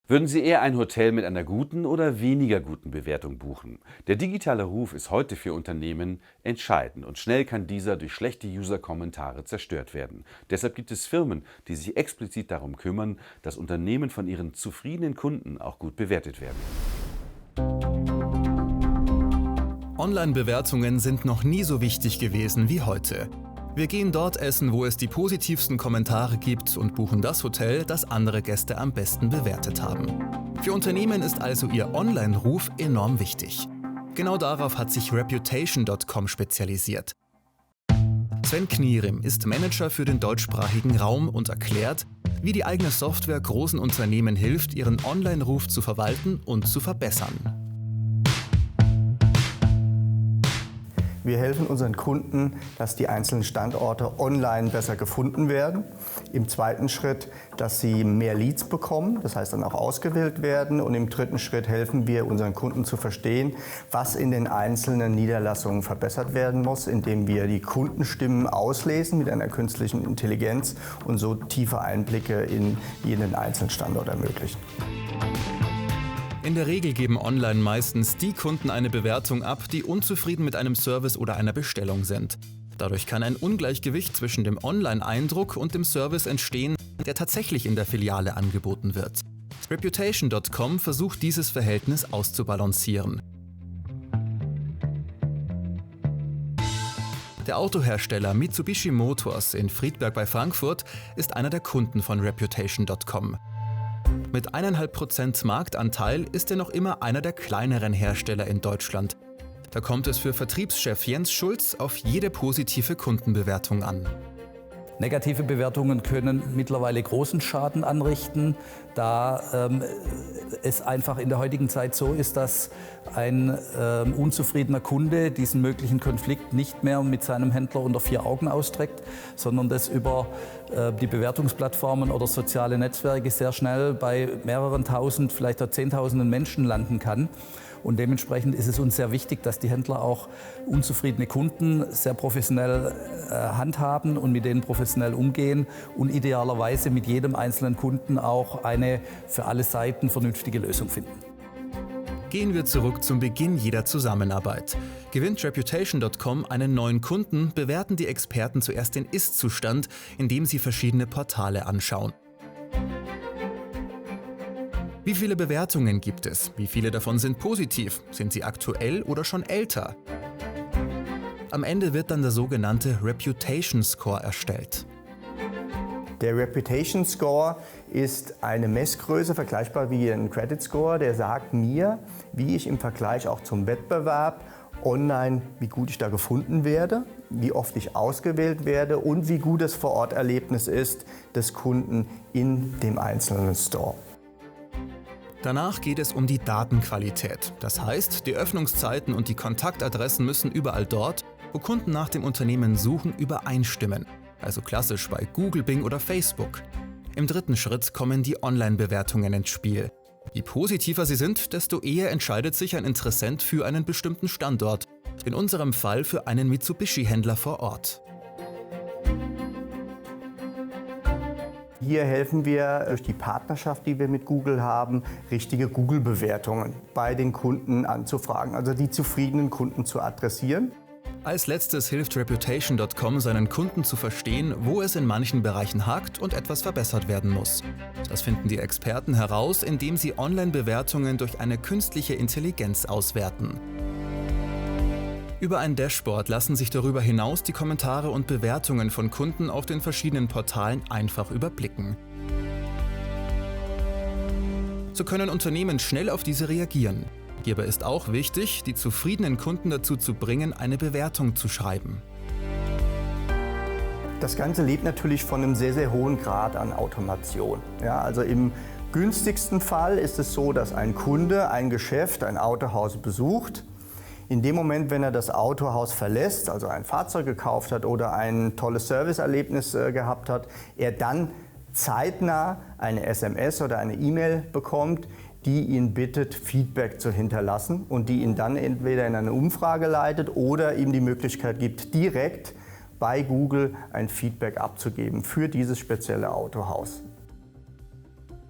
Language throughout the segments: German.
Würden Sie eher ein Hotel mit einer guten oder weniger guten Bewertung buchen? Der digitale Ruf ist heute für Unternehmen entscheidend und schnell kann dieser durch schlechte User-Kommentare zerstört werden. Deshalb gibt es Firmen, die sich explizit darum kümmern, dass Unternehmen von ihren zufriedenen Kunden auch gut bewertet werden. Online-Bewertungen sind noch nie so wichtig gewesen wie heute. Wir gehen dort essen, wo es die positivsten Kommentare gibt und buchen das Hotel, das andere Gäste am besten bewertet haben. Für Unternehmen ist also ihr Online-Ruf enorm wichtig. Genau darauf hat sich Reputation.com spezialisiert. Sven Knierim ist Manager für den deutschsprachigen Raum und erklärt, wie die eigene Software großen Unternehmen hilft, ihren Online-Ruf zu verwalten und zu verbessern. Wir helfen unseren Kunden, dass die einzelnen Standorte online besser gefunden werden. Im zweiten Schritt, dass sie mehr Leads bekommen, das heißt dann auch ausgewählt werden. Und im dritten Schritt helfen wir unseren Kunden zu verstehen, was in den einzelnen Niederlassungen verbessert werden muss, indem wir die Kundenstimmen auslesen mit einer künstlichen Intelligenz und so tiefe Einblicke in jeden einzelnen Standort ermöglichen. In der Regel geben online meistens die Kunden eine Bewertung ab, die unzufrieden mit einem Service oder einer Bestellung sind. Dadurch kann ein Ungleichgewicht zwischen dem Online-Eindruck und dem Service entstehen, der tatsächlich in der Filiale angeboten wird. Reputation.com versucht dieses Verhältnis auszubalancieren. Der Autohersteller Mitsubishi Motors in Friedberg bei Frankfurt ist einer der Kunden von Reputation.com. Mit 1,5% Marktanteil ist er noch immer einer der kleineren Hersteller in Deutschland. Da kommt es für Vertriebschef Jens Schulz auf jede positive Kundenbewertung an. Negative Bewertungen können mittlerweile großen Schaden anrichten, da es einfach in der heutigen Zeit so ist, dass ein unzufriedener Kunde diesen möglichen Konflikt nicht mehr mit seinem Händler unter vier Augen austrägt, sondern das über die Bewertungsplattformen oder soziale Netzwerke sehr schnell bei mehreren tausend, vielleicht auch zehntausenden Menschen landen kann. Und dementsprechend ist es uns sehr wichtig, dass die Händler auch unzufriedene Kunden sehr professionell handhaben und mit denen professionell umgehen und idealerweise mit jedem einzelnen Kunden auch eine für alle Seiten vernünftige Lösung finden. Gehen wir zurück zum Beginn jeder Zusammenarbeit. Gewinnt Reputation.com einen neuen Kunden, bewerten die Experten zuerst den Ist-Zustand, indem sie verschiedene Portale anschauen. Wie viele Bewertungen gibt es? Wie viele davon sind positiv? Sind sie aktuell oder schon älter? Am Ende wird dann der sogenannte Reputation Score erstellt. Der Reputation Score ist eine Messgröße, vergleichbar wie ein Credit Score, der sagt mir, wie ich im Vergleich auch zum Wettbewerb online, wie gut ich da gefunden werde, wie oft ich ausgewählt werde und wie gut das Vororterlebnis ist des Kunden in dem einzelnen Store. Danach geht es um die Datenqualität. Das heißt, die Öffnungszeiten und die Kontaktadressen müssen überall dort, wo Kunden nach dem Unternehmen suchen, übereinstimmen. Also klassisch bei Google, Bing oder Facebook. Im dritten Schritt kommen die Online-Bewertungen ins Spiel. Je positiver sie sind, desto eher entscheidet sich ein Interessent für einen bestimmten Standort. In unserem Fall für einen Mitsubishi-Händler vor Ort. Hier helfen wir durch die Partnerschaft, die wir mit Google haben, richtige Google-Bewertungen bei den Kunden anzufragen, also die zufriedenen Kunden zu adressieren. Als letztes hilft Reputation.com seinen Kunden zu verstehen, wo es in manchen Bereichen hakt und etwas verbessert werden muss. Das finden die Experten heraus, indem sie Online-Bewertungen durch eine künstliche Intelligenz auswerten. Über ein Dashboard lassen sich darüber hinaus die Kommentare und Bewertungen von Kunden auf den verschiedenen Portalen einfach überblicken. So können Unternehmen schnell auf diese reagieren. Hierbei ist auch wichtig, die zufriedenen Kunden dazu zu bringen, eine Bewertung zu schreiben. Das Ganze lebt natürlich von einem sehr, sehr hohen Grad an Automation. Ja, also im günstigsten Fall ist es so, dass ein Kunde ein Geschäft, ein Autohaus besucht. In dem Moment, wenn er das Autohaus verlässt, also ein Fahrzeug gekauft hat oder ein tolles Serviceerlebnis gehabt hat, er dann zeitnah eine SMS oder eine E-Mail bekommt, die ihn bittet, Feedback zu hinterlassen und die ihn dann entweder in eine Umfrage leitet oder ihm die Möglichkeit gibt, direkt bei Google ein Feedback abzugeben für dieses spezielle Autohaus.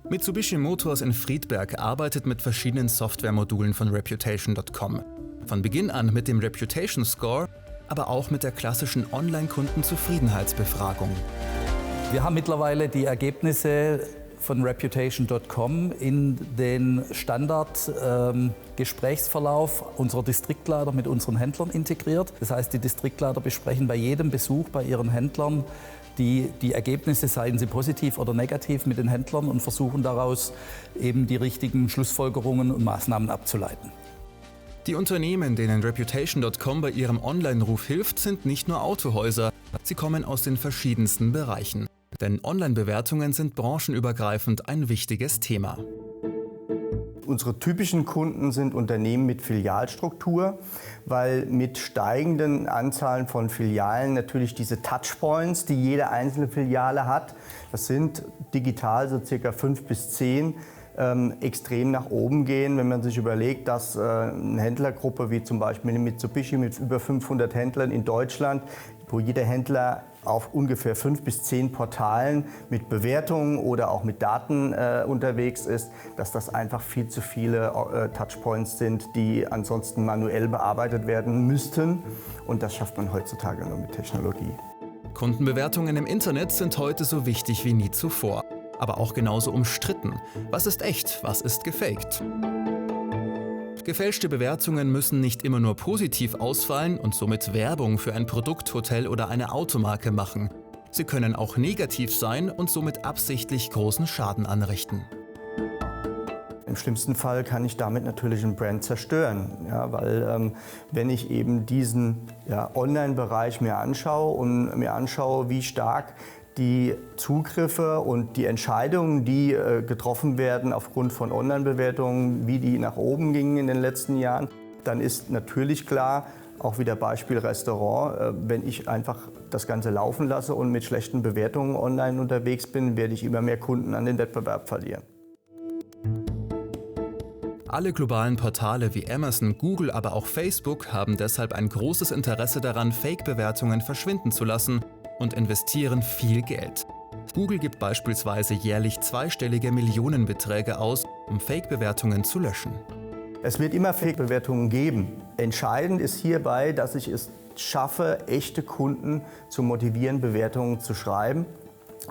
Mitsubishi Motors in Friedberg arbeitet mit verschiedenen Softwaremodulen von Reputation.com. Von Beginn an mit dem Reputation Score, aber auch mit der klassischen Online-Kundenzufriedenheitsbefragung. Wir haben mittlerweile die Ergebnisse von Reputation.com in den Standard-Gesprächsverlauf unserer Distriktleiter mit unseren Händlern integriert. Das heißt, die Distriktleiter besprechen bei jedem Besuch bei ihren Händlern die Ergebnisse, seien sie positiv oder negativ, mit den Händlern und versuchen daraus eben die richtigen Schlussfolgerungen und Maßnahmen abzuleiten. Die Unternehmen, denen Reputation.com bei ihrem Online-Ruf hilft, sind nicht nur Autohäuser. Sie kommen aus den verschiedensten Bereichen. Denn Online-Bewertungen sind branchenübergreifend ein wichtiges Thema. Unsere typischen Kunden sind Unternehmen mit Filialstruktur, weil mit steigenden Anzahlen von Filialen natürlich diese Touchpoints, die jede einzelne Filiale hat, das sind digital so circa 5 bis 10, extrem nach oben gehen. Wenn man sich überlegt, dass eine Händlergruppe wie zum Beispiel eine Mitsubishi mit über 500 Händlern in Deutschland, wo jeder Händler auf ungefähr 5 bis 10 Portalen mit Bewertungen oder auch mit Daten unterwegs ist, dass das einfach viel zu viele Touchpoints sind, die ansonsten manuell bearbeitet werden müssten. Und das schafft man heutzutage nur mit Technologie. Kundenbewertungen im Internet sind heute so wichtig wie nie zuvor, aber auch genauso umstritten. Was ist echt, was ist gefaked? Gefälschte Bewertungen müssen nicht immer nur positiv ausfallen und somit Werbung für ein Produkt, Hotel oder eine Automarke machen. Sie können auch negativ sein und somit absichtlich großen Schaden anrichten. Im schlimmsten Fall kann ich damit natürlich ein Brand zerstören, ja, weil wenn ich eben diesen Online-Bereich mir anschaue, wie stark die Zugriffe und die Entscheidungen, die getroffen werden aufgrund von Online-Bewertungen, wie die nach oben gingen in den letzten Jahren, dann ist natürlich klar, auch wieder Beispiel Restaurant, wenn ich einfach das Ganze laufen lasse und mit schlechten Bewertungen online unterwegs bin, werde ich immer mehr Kunden an den Wettbewerb verlieren. Alle globalen Portale wie Amazon, Google, aber auch Facebook haben deshalb ein großes Interesse daran, Fake-Bewertungen verschwinden zu lassen und investieren viel Geld. Google gibt beispielsweise jährlich zweistellige Millionenbeträge aus, um Fake-Bewertungen zu löschen. Es wird immer Fake-Bewertungen geben. Entscheidend ist hierbei, dass ich es schaffe, echte Kunden zu motivieren, Bewertungen zu schreiben.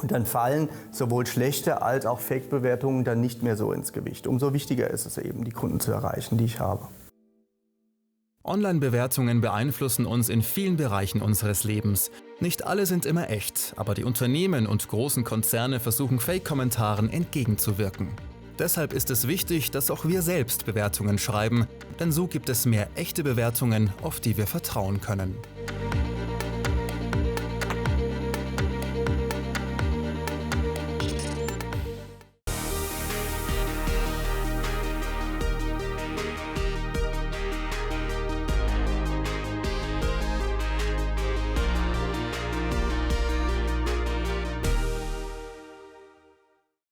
Und dann fallen sowohl schlechte als auch Fake-Bewertungen dann nicht mehr so ins Gewicht. Umso wichtiger ist es eben, die Kunden zu erreichen, die ich habe. Online-Bewertungen beeinflussen uns in vielen Bereichen unseres Lebens. Nicht alle sind immer echt, aber die Unternehmen und großen Konzerne versuchen Fake-Kommentaren entgegenzuwirken. Deshalb ist es wichtig, dass auch wir selbst Bewertungen schreiben, denn so gibt es mehr echte Bewertungen, auf die wir vertrauen können.